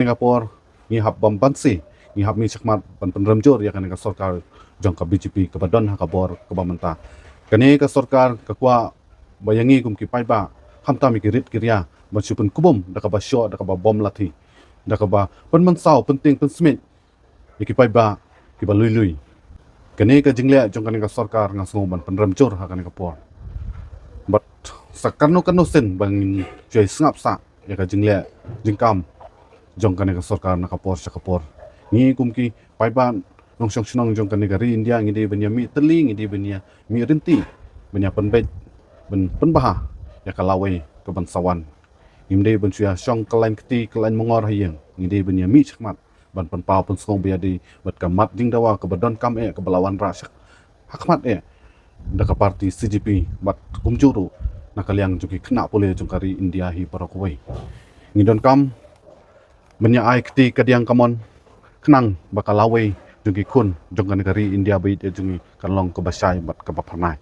Singapore ngihap bambansi ngihap mi sakmat ban penramjur ya kan ka sarkar jong ka BJP ka badon ha ka bor ka bamanta kani ka sarkar ka kwa bayangi kum ki pai ba hamta mi ki rit kirya masupun kubum da ka ba sho da ka ba bom lathi da ka ba pen sau penting pen smit ki pai ba ki ba lui lui kani ka jingle jong kan ka sarkar ngasngo ban penramjur ha kan ka por but sakarno kanu sen bang joi sngap sa ya ka jingle jingkam jong kan ka sarkar na kapor sa kapor ni kumki paiban nong syong syong jong kan ri India ngidi benya mi teling ngidi benya mi rinti benya penbet ben penbaha ya kalawai ke bansawan ngimde ben suya syong kelain keti kelain mongor hayeng ngidi benya mi chakmat ban penpau pen song bia di bat kamat ding dawa ke badon kam ke belawan rasak hakmat da ka parti CGP bat kumjuru nakaliang juki kena pole jong kari India hi parakwai ngidon kam benya ai keti kadiang kamon kenang bakal lawe jungi kun jongkan negari India bait jungi kanlong ke basai bat ke bapanai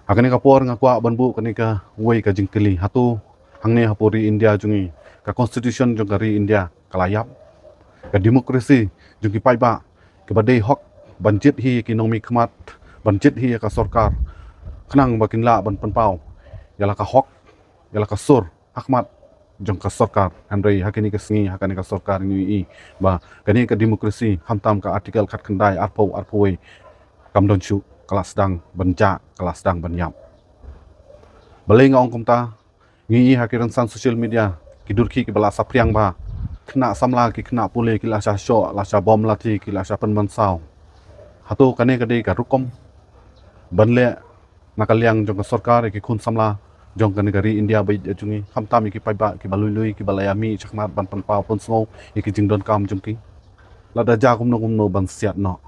akani kapor ngakwa banbu kani ka wei ka jingkeli hatu hangne hapuri India jungi ka constitution jongkari India kalayap ka demokrasi jungi paiba ke badai hok banjit hi ekonomi khmat banjit hi ka sarkar kenang bakin la ban penpau yala ka hok yala ka sur hakmat jong ka sarkar handai hakini ka singi hakani ka sarkar ni ba kani ka demokrasi hamtam ka artikel khat khandai arpoi kamdon chu kelas dang benja kelas dang benyap baleng ong kumta ngi hakiran san social media kidurki ki bala sapriang ba kena samla ki kena pule ki la sha sho la sha bom lathi ki la sha pan sau hatu kani ka dei ka rukom banle nakaliang jong ka sarkar ki khun samla jong kan negari India bai jungi hamta mi ki paiba ki balui ki balayami chakmat ban pan pau pon snow ki jingdon kam jungki lada ja kumno ban siat no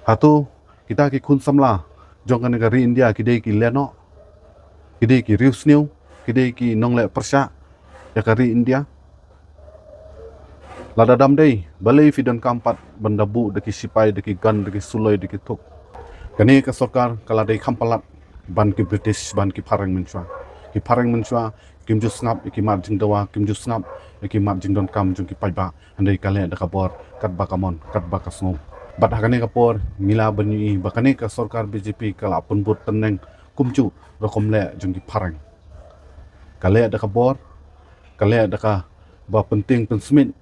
hatu kita ki khun samla jong kan negari India ki dei ki leno ki dei ki rius new ki dei ki nongle persya ya kari India lada dam dei balai fidon kampat bandabu deki sipai deki gan deki suloi deki tuk kani ka sarkar kala dei khampalat ban ki British ban ki parang menchua kim ju snap ki mat jing dawa kim ju snap ki mat jing don kam jung ki paiba andai kale da kabor kat ba kamon kat ba kasngo bat hakane kapor mila banyi bakane ka sarkar BJP kala pun but teneng kumcu rokom le jung ki parang kale da kabor kale da ka ba penting pensmit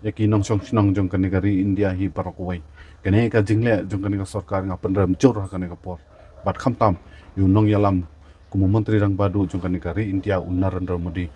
yaki nong syong jong kan negari India hi parakwai kane ka jingle jong kan ka sarkar nga penram jur hakane kapor bat khamtam yu nong yalam kumu menteri rang badu jongkan negari India Narendra Modi